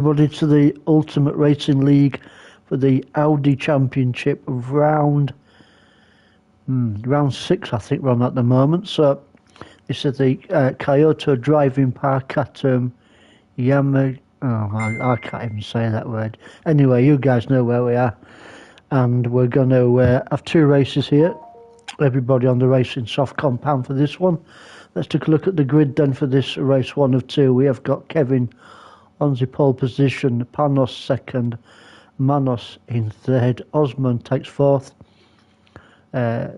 Everybody to the Ultimate Racing League for the Audi Championship of round 6, I think we're on at the moment. So this is the Kyoto driving park at Yama. Oh, I can't even say that word. Anyway, you guys know where we are, and we're going to have 2 races here. Everybody on the racing soft compound for this one. Let's take a look at the grid then for this race 1 of 2. We have got Kevin on the pole position, Panos second, Manos in third, Osman takes 4th. I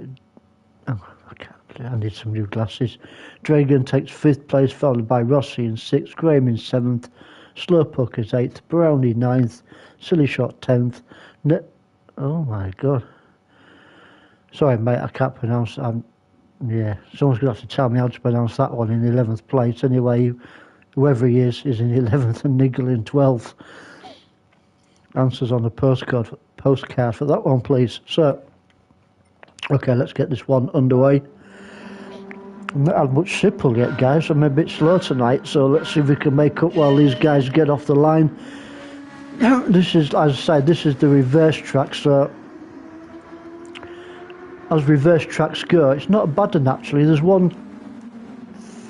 need some new glasses. Dragan takes 5th place, followed by Rossi in 6th, Graham in 7th, Slowpoke is 8th, Brownie 9th, Silly Shot 10th. Oh my god. Sorry mate, I can't pronounce that. Yeah, someone's going to have to tell me how to pronounce that one in 11th place. Anyway, whoever he is in 11th and Nigel in 12th. Answers on the postcard for that one, please. So, okay, let's get this one underway. I've not had much sipple yet, guys. I'm a bit slow tonight, so let's see if we can make up while these guys get off the line. This is, as I said, this is the reverse track, so as reverse tracks go, it's not a bad one actually. There's one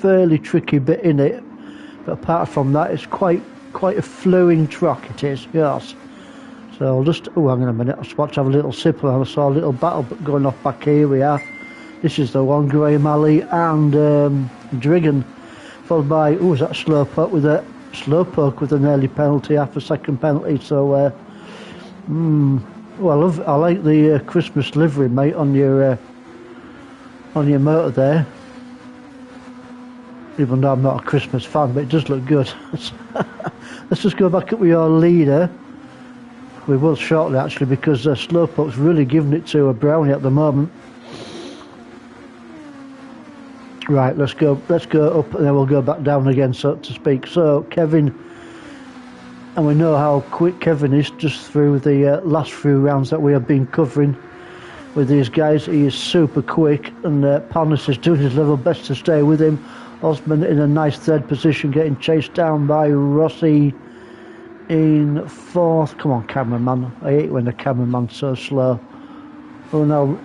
fairly tricky bit in it, but apart from that, it's quite a flowing track. It is, yes. So I'll just, hang on a minute. I was about to have a little sip, and I saw a little battle going off back here. We are. This is the one, Graham Alley and Drigan, followed by is that Slowpoke with an early penalty, half a second penalty. So well, I like the Christmas livery, mate, on your motor there. Even though I'm not a Christmas fan, but it does look good. Let's just go back up with your leader. We will shortly, actually, because Slowpoke's really giving it to a Brownie at the moment. Right, let's go up, and then we'll go back down again, so to speak. So Kevin, and we know how quick Kevin is just through the last few rounds that we have been covering with these guys. He is super quick, and Panos is doing his level best to stay with him. Osman in a nice 3rd position, getting chased down by Rossi in 4th. Come on, cameraman. I hate when the cameraman's so slow. Oh no.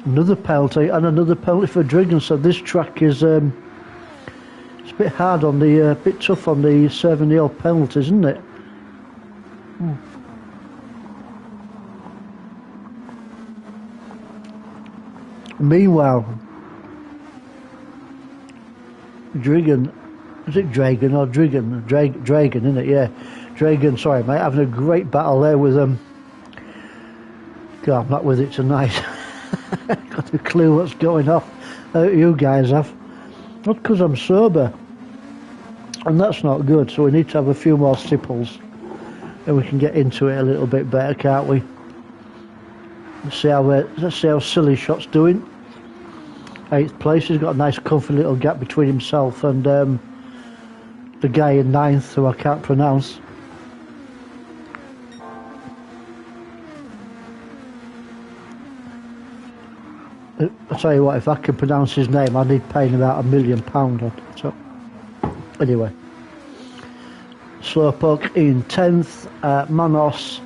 Another penalty, and another penalty for Drigan. So this track is it's a bit hard on the, bit tough on the serving the old penalties, isn't it? Meanwhile, Drigan, is it Dragan or Drigan? Dragan, isn't it? Yeah, Dragan. Sorry, mate, having a great battle there with God, I'm not with it tonight. Got a clue what's going off. You guys have. Not because I'm sober, and that's not good. So we need to have a few more sipples, and we can get into it a little bit better, can't we? Let's see how Silly Shot's doing. 8th place. He's got a nice comfy little gap between himself and the guy in 9th, who I can't pronounce. I'll tell you what, if I can pronounce his name, I need paying about £1 million on it. So, anyway, Slowpoke in 10th, Manos,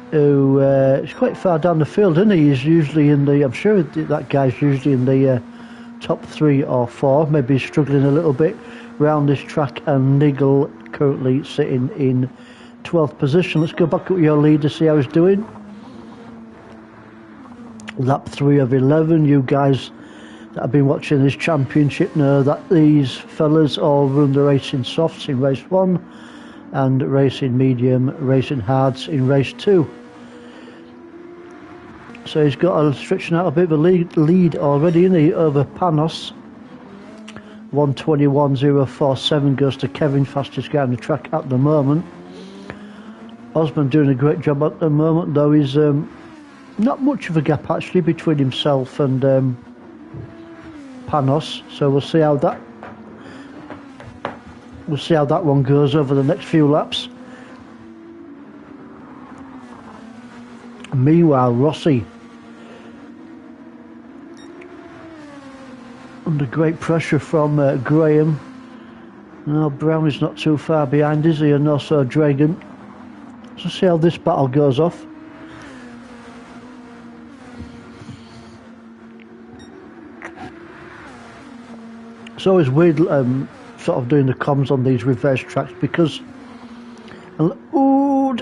who is quite far down the field, isn't he? He's usually in the, I'm sure that guy's usually in the top 3 or 4, maybe he's struggling a little bit round this track, and Nigel currently sitting in 12th position. Let's go back up with your leader, see how he's doing. Lap 3 of 11. You guys that have been watching this championship know that these fellas all run the racing softs in race 1 and racing medium, racing hards in race 2. So he's got a stretching out a bit of a lead already, isn't he, over Panos. 1:21.047 goes to Kevin, fastest guy on the track at the moment. Osman doing a great job at the moment, though. He's not much of a gap actually between himself and Panos, so we'll see how that one goes over the next few laps. Meanwhile, Rossi under great pressure from Graham No, Brown is not too far behind, is he? And also Dragon. So see how this battle goes off. It's always weird sort of doing the comms on these reverse tracks because... Ooh,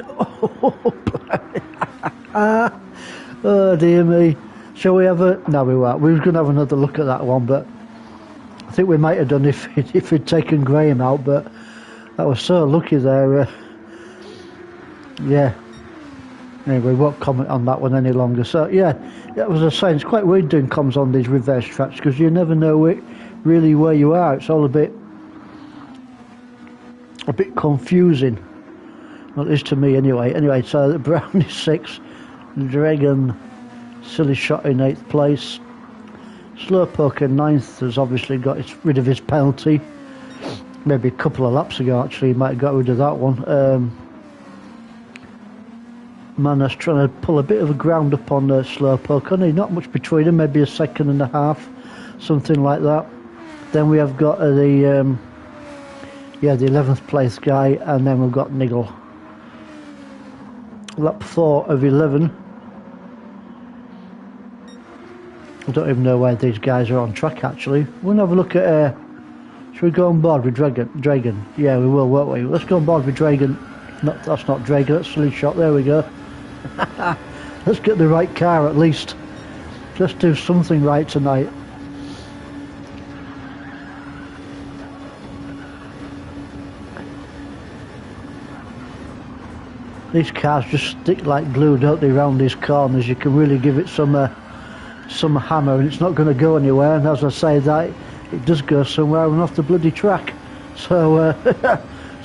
oh dear me. Shall we have a... No, we won't. We were going to have another look at that one, but I think we might have done if we'd taken Graham out, but that was so lucky there. Yeah. Anyway, we won't comment on that one any longer. So, yeah, that was a saying. It's quite weird doing comms on these reverse tracks because you never know really where you are. It's all a bit confusing. Well, it is to me anyway. Anyway, so Brown is 6, Dragon, silly shot in 8th place. Slowpoke in 9th has obviously got rid of his penalty. Maybe a couple of laps ago, actually, he might have got rid of that one. Manos trying to pull a bit of a ground up on Slowpoke. Only not much between them, maybe a second and a half, something like that. Then we have got the 11th place guy, and then we've got Niggle. Lap 4 of 11. I don't even know where these guys are on track actually. We'll have a look at... should we go on board with Dragon? Yeah, we will, won't we? Let's go on board with Dragon. That's not Dragon, that's Silly Shot. There we go. Let's get the right car at least. Let's do something right tonight. These cars just stick like glue, don't they, around these corners. You can really give it some hammer and it's not going to go anywhere, and as I say that, it does go somewhere and off the bloody track. So,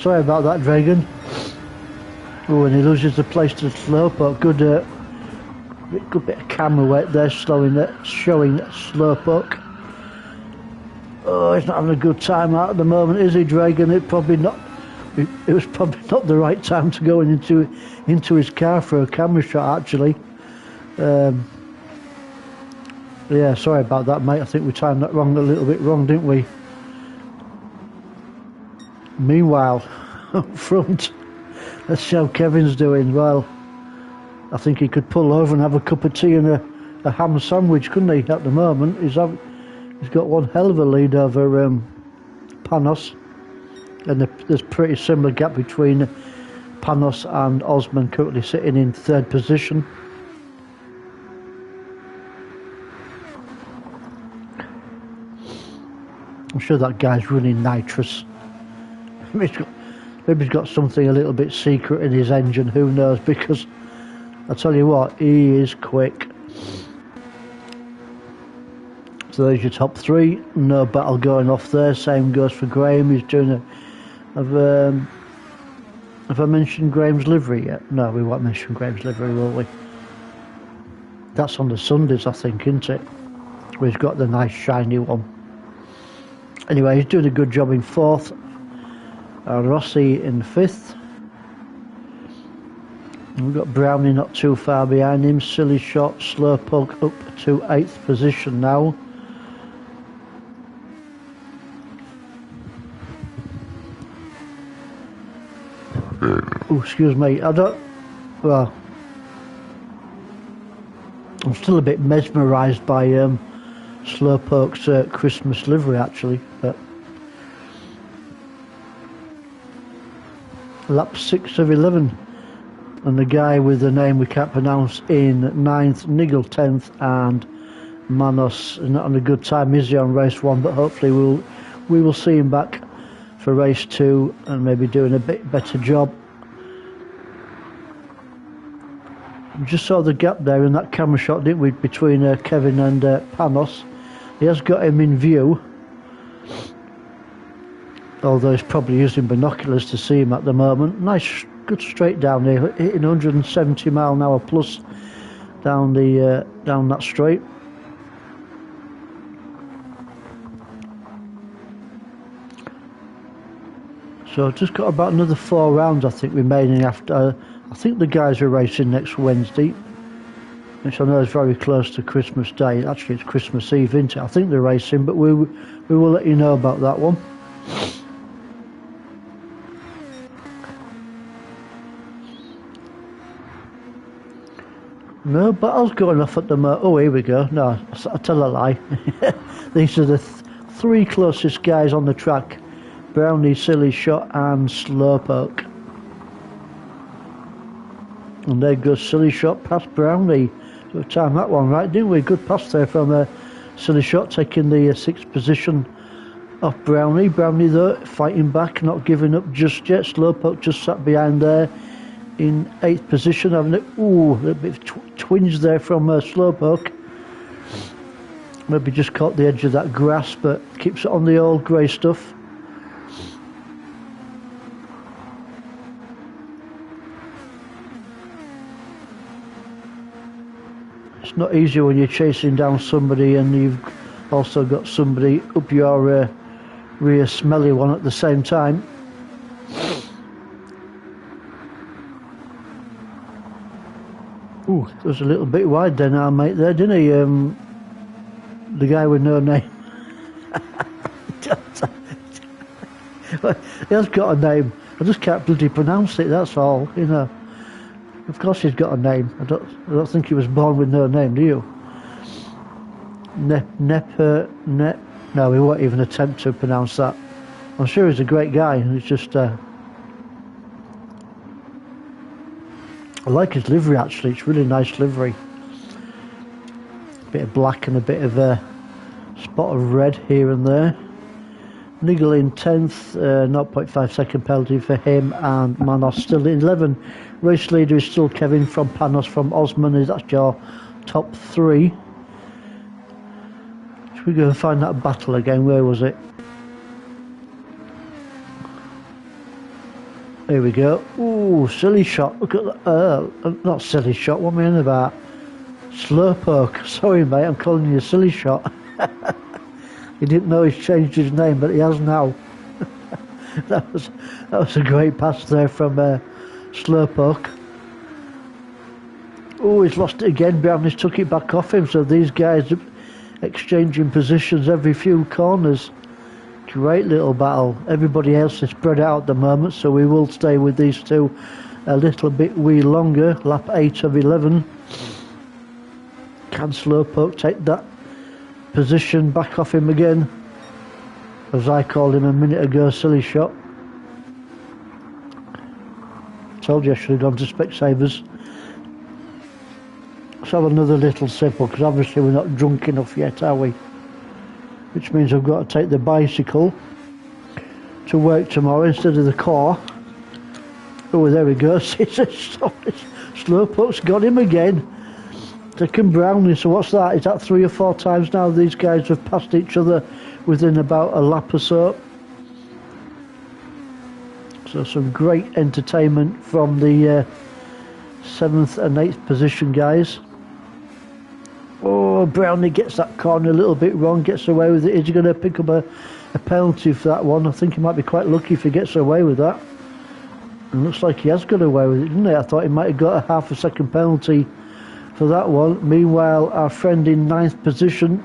sorry about that, Dragon. Oh, and he loses the place to Slowpoke. Good bit of camera weight there, showing Slowpoke. Oh, he's not having a good time out at the moment, is he, Dragon? It was probably not the right time to go into his car for a camera shot, actually. Yeah, sorry about that, mate. I think we timed that a little bit wrong, didn't we? Meanwhile, up front, let's see how Kevin's doing. Well, I think he could pull over and have a cup of tea and a ham sandwich, couldn't he, at the moment? He's got one hell of a lead over Panos. And there's a pretty similar gap between Panos and Osman, currently sitting in 3rd position. I'm sure that guy's running nitrous. Maybe he's got something a little bit secret in his engine, who knows, because I tell you what, he is quick. So there's your top 3, no battle going off there. Same goes for Graham. He's doing have I mentioned Graham's livery yet? No, we won't mention Graham's livery, will we? That's on the Sundays, I think, isn't it? Where he's got the nice shiny one. Anyway, he's doing a good job in 4th. Rossi in 5th. We've got Brownie not too far behind him. Silly Shot, Slowpoke up to 8th position now. Oh, excuse me. Well, I'm still a bit mesmerised by Slowpoke's Christmas livery, actually. But lap 6 of 11, and the guy with the name we can't pronounce in 9th, Niggle 10th, and Manos is not on a good time, is he, on race 1? But hopefully we will see him back for race 2 and maybe doing a bit better job. We just saw the gap there in that camera shot, didn't we, between Kevin and Panos. He has got him in view, although he's probably using binoculars to see him at the moment. Nice, good straight down here, hitting 170 mile an hour plus down that straight. So just got about another 4 rounds, I think, remaining after. I think the guys are racing next Wednesday, which I know is very close to Christmas Day. Actually, it's Christmas Eve, isn't it? I think they're racing, but we will let you know about that one. No battles going off at the moment. Oh, here we go. No, I tell a lie. These are the three closest guys on the track. Brownie, Silly Shot and Slowpoke. And there goes Silly Shot past Brownie. So we timed that one right, didn't we? Good pass there from Silly Shot, taking the 6th position off Brownie. Brownie though, fighting back, not giving up just yet. Slowpoke just sat behind there in 8th position, having a little bit of twinge there from Slowpoke. Maybe just caught the edge of that grass, but keeps it on the old grey stuff. It's not easy when you're chasing down somebody and you've also got somebody up your rear smelly one at the same time. Ooh, it was a little bit wide then, our mate there, didn't he? The guy with no name. He has got a name. I just can't bloody pronounce it, that's all, you know. Of course he's got a name. I don't think he was born with no name, do you? No, he won't even attempt to pronounce that. I'm sure he's a great guy, and it's just I like his livery actually, it's really nice livery. Bit of black and a bit of a spot of red here and there. Niggle in 10th, 0.5 second penalty for him, and Manos still in 11. Race leader is still Kevin from Panos from Osman, that's your top 3. Should we go and find that battle again? Where was it? Here we go. Ooh, Silly Shot. Look at that. Not Silly Shot, what am I on about? Slowpoke. Sorry mate, I'm calling you Silly Shot. He didn't know he's changed his name, but he has now. that was a great pass there from Slowpoke. Oh, he's lost it again. Brownley's took it back off him, so these guys are exchanging positions every few corners. Great little battle. Everybody else is spread out at the moment, so we will stay with these two a little bit longer. Lap 8 of 11. Can Slowpoke take that position back off him again? As I called him a minute ago, Silly Shot. Told you I should have gone to Specsavers. Let's have another little sip, because obviously we're not drunk enough yet, are we? Which means I've got to take the bicycle to work tomorrow instead of the car. Oh, there we go. Slowpoke's got him again. Taking Brownie, so what's that? Is that 3 or 4 times now these guys have passed each other within about a lap or so? So some great entertainment from the 7th and 8th position guys. Oh, Brownie gets that corner a little bit wrong, gets away with it. Is he going to pick up a penalty for that one? I think he might be quite lucky if he gets away with that. And looks like he has got away with it, didn't he? I thought he might have got a half a second penalty for that one. Meanwhile, our friend in 9th position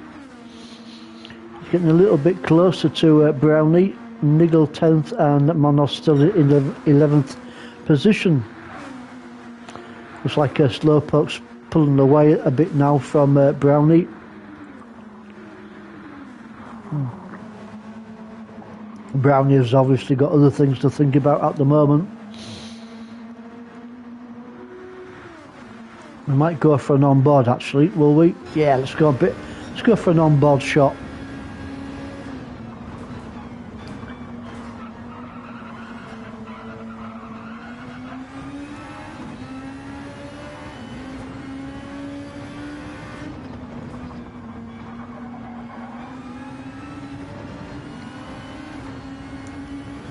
is getting a little bit closer to Brownie. Niggle 10th and Manos still in the 11th position. Looks like Slowpoke's pulling away a bit now from Brownie. Brownie has obviously got other things to think about at the moment. We might go for an on-board actually, will we? Yeah, let's go for an on-board shot.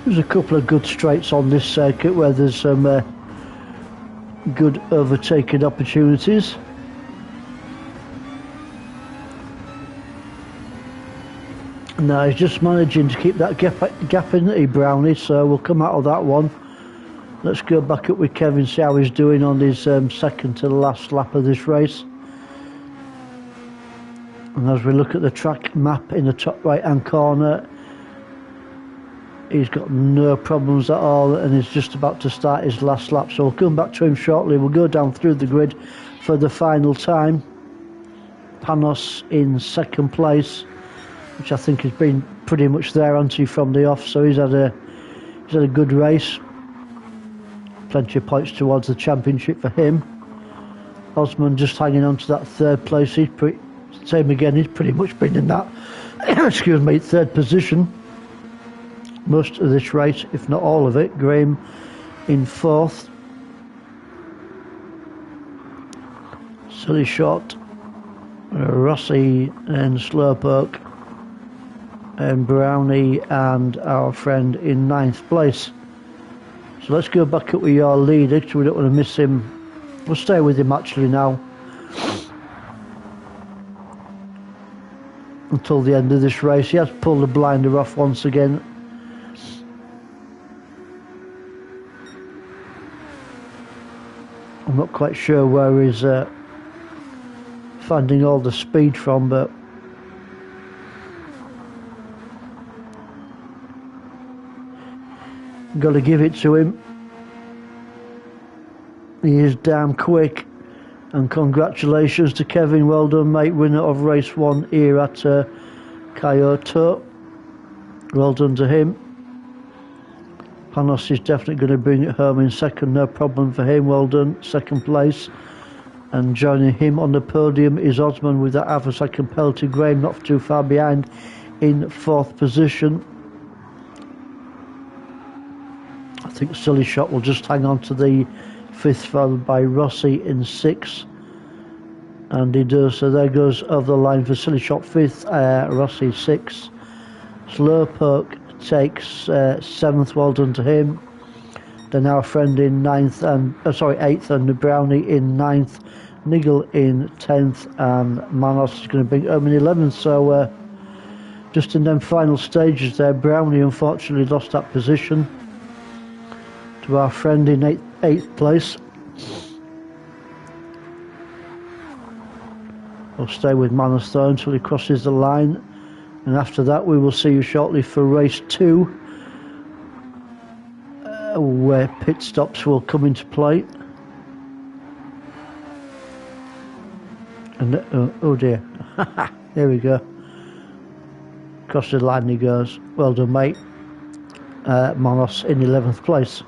There's a couple of good straights on this circuit where there's some good overtaking opportunities. Now he's just managing to keep that gap in the Brownie, so we'll come out of that one. Let's go back up with Kevin, see how he's doing on his second to the last lap of this race. And as we look at the track map in the top right hand corner, he's got no problems at all and is just about to start his last lap, so we'll come back to him shortly. We'll go down through the grid for the final time. Panos in second place, which I think has been pretty much there, hasn't he, from the off, so he's had a good race. Plenty of points towards the championship for him. Osman just hanging on to that third place. He's same again, he's pretty much been in that excuse me, third position most of this race, if not all of it. Graham in fourth. Silly Shot, Rossi and Slowpoke, and Brownie and our friend in ninth place. So let's go back up with your leader, because we don't want to miss him. We'll stay with him actually now until the end of this race. He has pulled the blinder off once again. I'm not quite sure where he's finding all the speed from, but got to give it to him. He is damn quick, and congratulations to Kevin. Well done, mate. Winner of race 1 here at Kyoto. Well done to him. Panos is definitely going to bring it home in second, no problem for him. Well done, second place. And joining him on the podium is Osman with that half a second penalty. Graham not too far behind in fourth position. I think Silly Shot will just hang on to the fifth, followed by Rossi in sixth. And he does, so there goes over the line for Silly Shot fifth, Rossi sixth. Slowpoke takes seventh, well done to him. Then our friend in ninth, and eighth, and Brownie in ninth. Nigel in 10th, and Manos is going to bring home in 11th. So just in them final stages there, Brownie unfortunately lost that position to our friend in 8th place. We'll stay with Manos though until he crosses the line, and after that we will see you shortly for race 2, where pit stops will come into play. And oh dear, there we go. Across the line he goes. Well done, mate. Manos in 11th place.